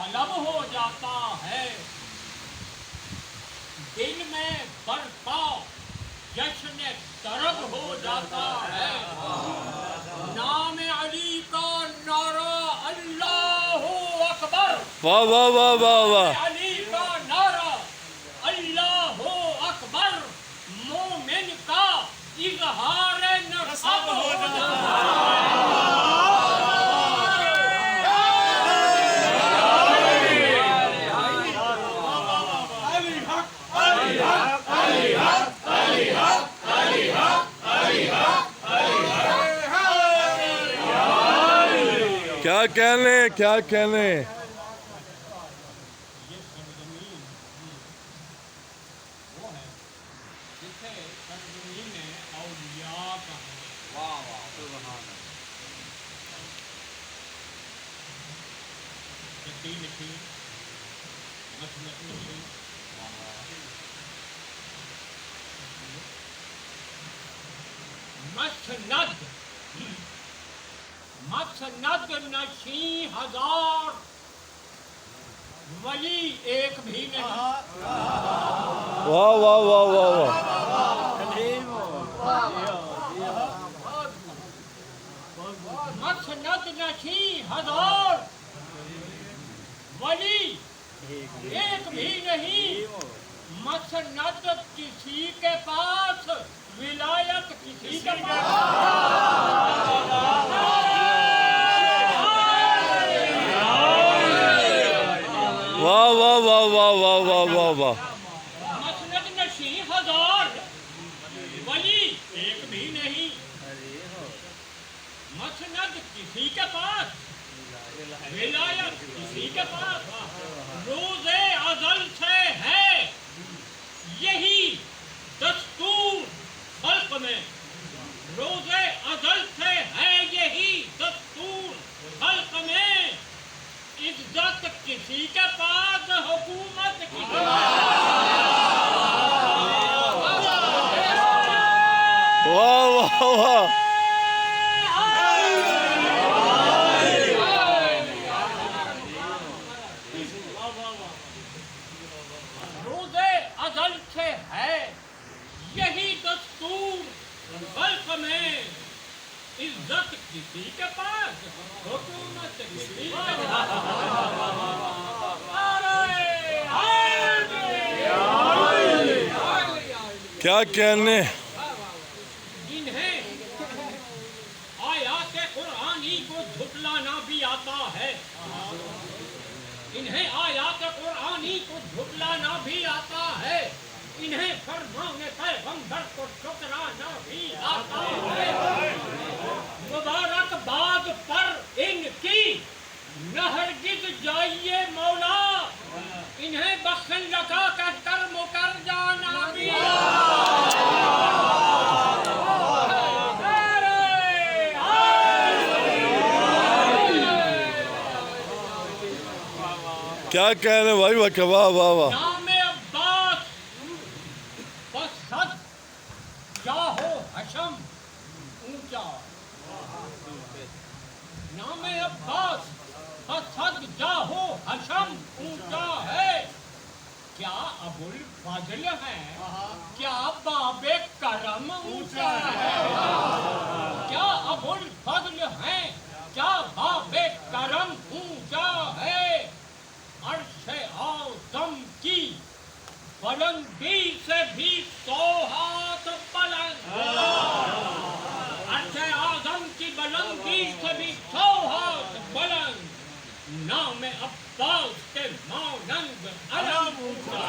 طلب ہو جاتا ہے، دل میں برپا جشن طرب ہو جاتا ہے، نام علی کا نعرہ اللہ اکبر، واہ واہ واہ واہ واہ، علی کا نعرہ اللہ اکبر، مومن کا اظہار نسب ہو جاتا کیا کہنے کیا کہنے. یہ سرزمین وہ ہے جسے سرزمین اولیاء کا چٹی لکھی مسنت لکھی مسند نشیں ہزار ولی ایک بھی نہیں، واہ واہ واہ واہ واہ، مسند نشیں ہزار ولی ایک بھی نہیں، مسند کسی کے پاس ولایت کسی کے واہ واہ واہ واہ واہ واہ واہ واہ، مسند نشیں ہزار ولی ایک بھی نہیں، مسند کسی کے پاس ولایت کسی کے پاس، روز ازل سے ہے یہی دستور خلق میں، روز ازل سے ہے یہی دستور خلق میں، عزت کسی کے پاس حکومت کسی کے واہ واہ واہ، روز ازل سے ہے یہی دستور خلق میں، عزت کسی کے پاس حکومت کسی کے کیا کہنے. انہیں آیات قرآنی کو جھٹلانا بھی آتا ہے، انہیں آیات قرآنی کو جھٹلانا بھی آتا ہے، انہیں فرمان پیغمبر کو ٹھکرانا بھی آتا ہے، مبارکباد پر ان کی نہ ہرگز جائیے مولا، انہیں بخشن لگا کہہ کر مکر جانا بھی کیا کہنے بھائی، واہ واہ واہ، نام عباس بصد جاہو حشم اونچا، نام عباس بصد جاہو حشم اونچا ہے، کیا ابو الفضل ہے، کیا باب کرم اونچا ہے، کیا ابو الفضل ہے، کیا باب کرم اونچا ہے، عرش اعظم کی بلندی سے بھی 100 ہاتھ بلند، عرش اعظم کی بلندی سے بھی 100 ہاتھ بلند، نام عباس کے مانند علم اونچا،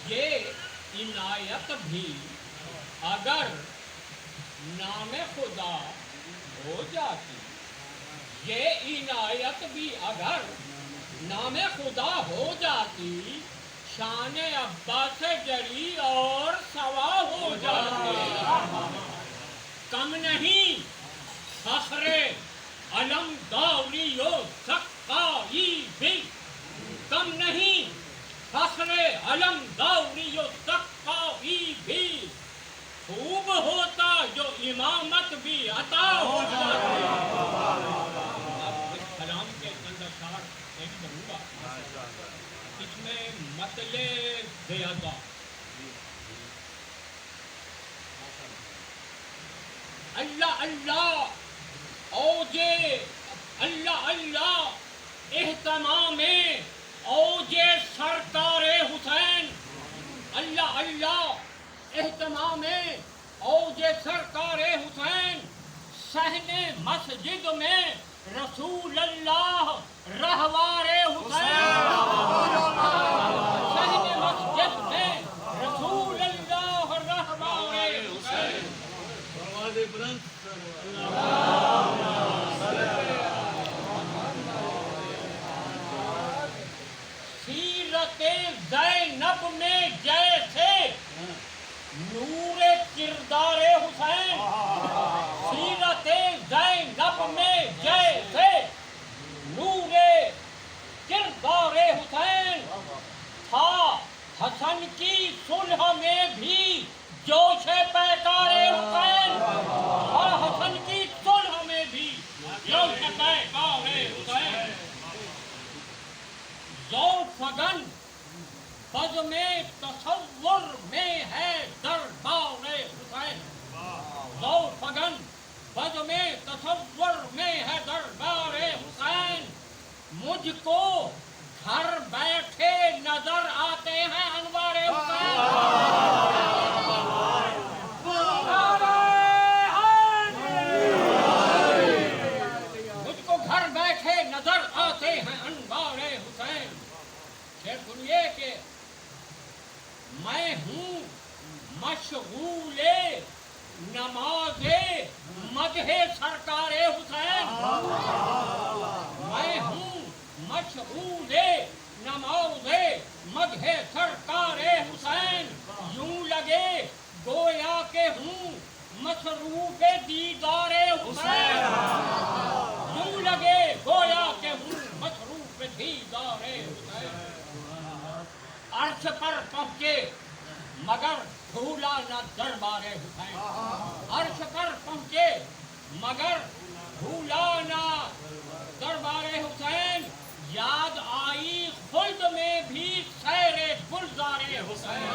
یہ عنایت بھی اگر نام خدا ہو جاتی، یہ عنایت بھی اگر نام خدا ہو جاتی، شان عباس جری اور سوا ہو جاتی، کم نہیں فخر علمداری و سقائی بھی، کم نہیں فخر علمداری و سقائی بھی، خوب ہوتا جو امامت بھی عطا ہو جاتی، جگہ اللہ اللہ اوجے اللہ اللہ اہتمام اوجے سرکار حسین اللہ اللہ اہتمام اوجے سرکار حسین صحن مسجد میں رسول اللہ رہوار حسین صحن مسجد میں رسول اللہ رہوار حسین سیرت زینب میں جیسے نور کردار حسین سیرت زینب میں جیسے نور کردار حسین تھا حسن کی صلح میں بھی جوش پیکار حسین تھا حسن کی صلح میں بھی جوش پیکار حسین ذوفگن بزم تصور میں ہے دربار حسین ذوفگن بزم تصور میں ہے دربار حسین مجھ کو گھر بیٹھے نظر آتے ہیں انوار حسین مجھ کو گھر بیٹھے نظر آتے ہیں انوار حسین پھر سنیے کہ میں ہوں مشغول نماز مدح سرکار حسین میں ہوں مشغول نماز مدح سرکار حسین یوں لگے گویا کہ ہوں مصروف دیدار حسین یوں لگے گویا کہ ہوں مصروف دیدار حسین عرش پر پہنچے مگر بھولا نہ دربار حسین عرش پر پہنچے مگر بھولا نہ دربار حسین یاد آئی خلد میں بھی سیر گلزار حسین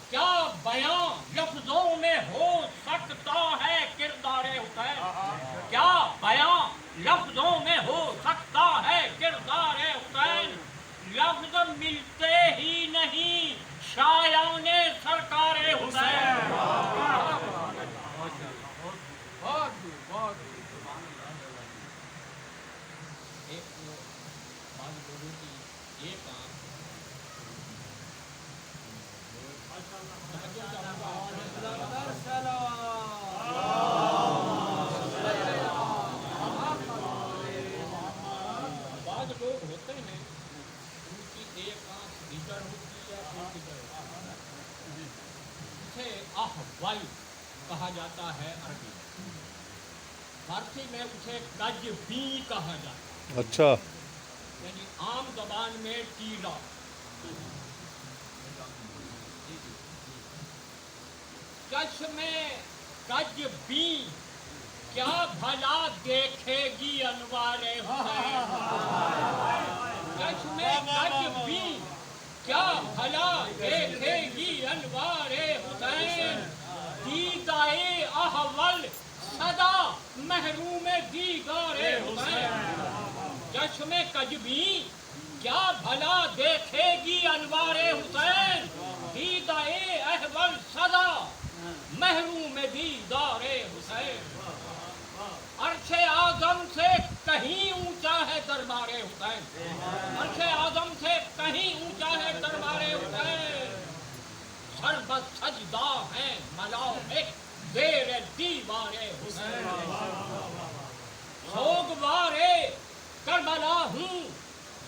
کیا بیان لفظوں میں ہو سکتا ہے کردار حسین کیا بیان لفظوں میں ہو سکتا ہے کردار حسین لفظ ملتے ہی نہیں شایان سرکار حسین بعض لوگ ہوتے ہیں ان کی ایک آنکھ بھیتر ہوتی ہے ایک ادھر اسے احول کہا جاتا ہے عربی فارسی میں اسے کجبی کہا جاتا ہے اچھا یعنی عام زبان میں ٹیلا چشم کجبی کیا بھلا دیکھے گی انوار حسین چشم کجبی کیا بھلا دیکھے گی انوار حسین دیدائے احول صدا محروم دیدار حسین چشم کجبی کیا بھلا دیکھے گی انوار حسین دیدائے احول صدا محروم دیدار حسین عرش اعظم سے کہیں اونچا ہے دربار حسین عرش اعظم سے کہیں اونچا ہے دربار حسین سربت سجدہ ہیں ملائک زیر دیوار حسین سوگوار کربلا ہوں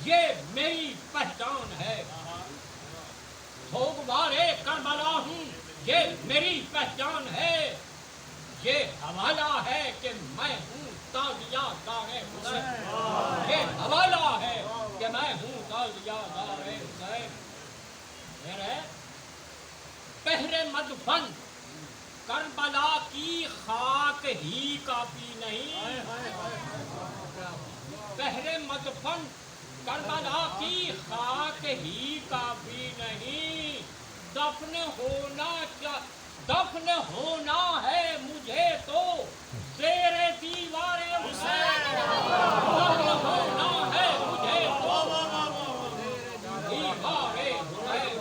یہ میری پہچان ہے سوگوار کربلا ہوں یہ میری پہچان ہے یہ حوالہ ہے کہ میں ہوں تازیہ دار حسین یہ حوالہ ہے کہ میں ہوں تازیہ دار حسین میرے پہرے مدفن کربلا کی خاک ہی کافی نہیں پہرے مدفن کربلا کی خاک ہی کافی نہیں، دفن ہونا ہے مجھے تو زیر دیوار حسین، دفن ہونا ہے مجھے تو دیوار حسین۔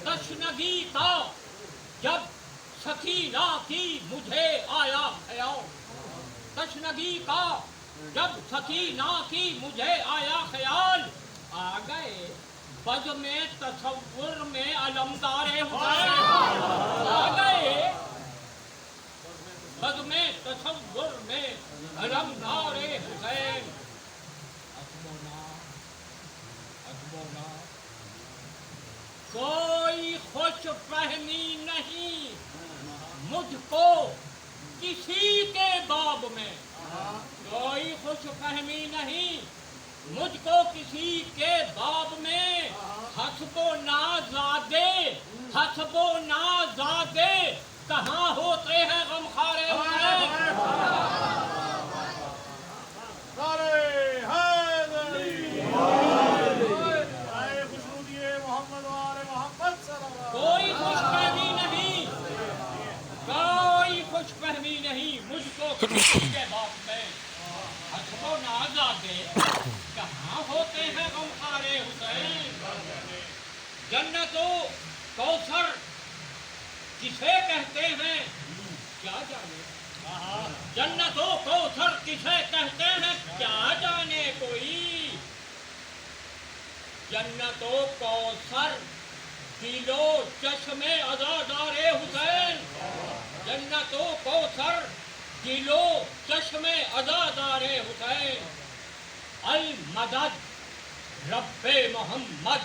تشنگی کا جب سکینہ کی مجھے آیا خیال، تشنگی کا جب سکینہ کی مجھے آیا خیال، آ گئے بز میں تصور میں علمدار حسین، آ گئے بز میں تصور میں علمدار حسین۔ ازمونا کوئی خوش فہمی نہیں مجھ کو کسی کے باب میں، کوئی خوش فہمی نہیں مجھ کو کسی کے باب میں، حسب و نازادے حسب و نازادے کہاں ہوتے ہیں غمخوار حسین۔ کوئی خوش فہمی نہیں، کوئی خوش فہمی نہیں مجھ کو کسی کے باب میں، حسب و نازادے کہاں ہوتے ہیں غمخوار حسین۔ جنت و کوثر کسے کہتے ہیں کیا جانے، جنت و کوثر کسے کہتے ہیں کیا جانے کوئی، جنت و کوثر دل و چشم عزادار حسین، جنت و کوثر دل و چشم عزادار حسین۔ المدد رب محمد،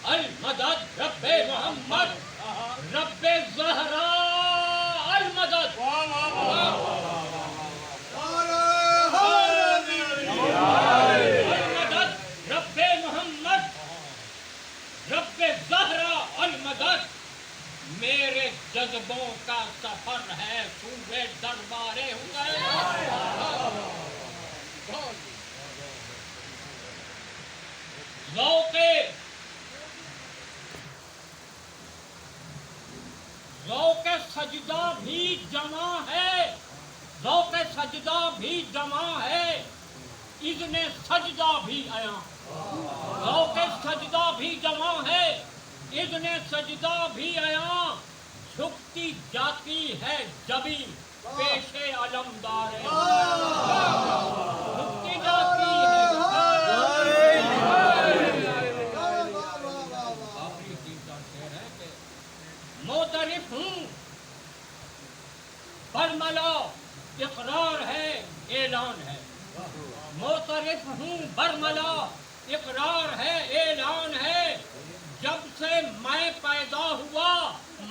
المدد رب محمد، رب زہرا المدد، المدد رب محمد، رب زہرا المدد۔ میرے جذبوں کا سفر ہے سوئے دربار حسین۔ ذوق سجدہ بھی جمع ہے، ذوق سجدہ بھی جمع ہے، اذن سجدہ بھی عیاں، ذوق سجدہ بھی جمع ہے، اذن سجدہ بھی عیاں، جھکتی جاتی ہے جبیں پیش علمدار جھکتی جاتی ہے۔ معترف ہوں برملا اقرار ہے اعلان ہے، معترف ہوں برملا اقرار ہے اعلان ہے، جب سے میں پیدا ہوا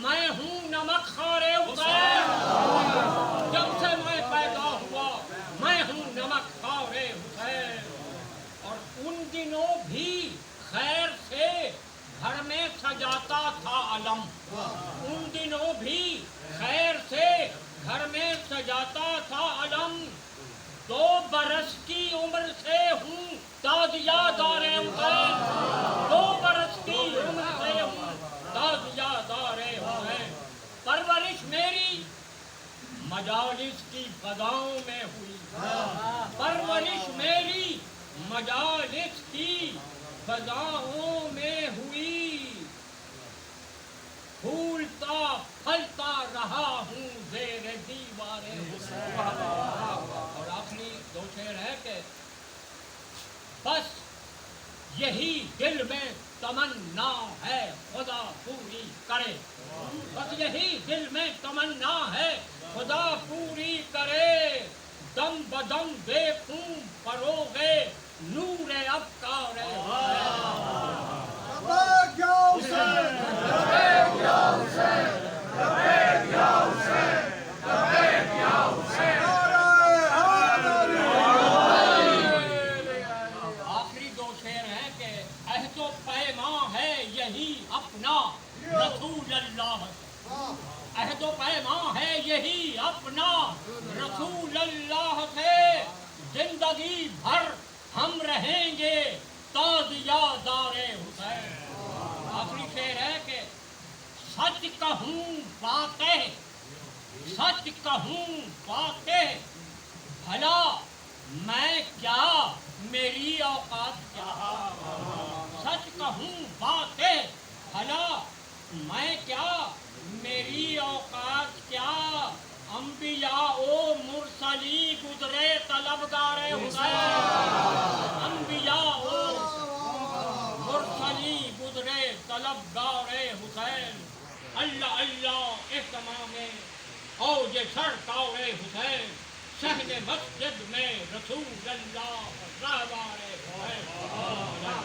میں ہوں نمک خوار حسین، جب سے میں پیدا ہوا میں ہوں نمک خوار حسین۔ اور ان دنوں بھی خیر سے گھر میں سجاتا تھا علم، ان دنوں بھی خیر سے گھر میں سجاتا تھا علم، 2 برس کی عمر سے ہوں تازیہ دار حسین، 2 برس کی عمر سے ہوں تازیہ دار حسین۔ پرورش میری مجالس کی فضاؤں میں ہوئی، پرورش میری مجالس کی فضاؤں میں ہوئی، پھولتا پھلتا رہا ہوں زیر دیوار حسین۔ اور آخری 2 شعر ہے کہ بس یہی دل میں تمنا ہے خدا پوری کرے، بس یہی دل میں تمنا ہے خدا پوری کرے، دم بدم دیکھوں فروغ نور افکار آخری 2 شعر ہیں کہ عہد و پیمان ہے یہی اپنا رسول اللہ، عہد و پیمان ہے یہی اپنا رسول زندگی بھر ہم رہیں گے تازیادار حسین. آخری شعر ہے کہ سچ کہوں باتیں، سچ کہوں باتیں، بھلا میں کیا میری اوقات کیا. سچ کہوں باتیں، بھلا میں کیا میری اوقات کیا. انبیاء و مرسلی گزرے طلبگار حسین. انبیاء و مرسلی گزرے طلبگار حسین. اللہ اللہ اہتمام اوج سرکار حسین. شہن مسجد میں رسول اللہ رہبار حسین.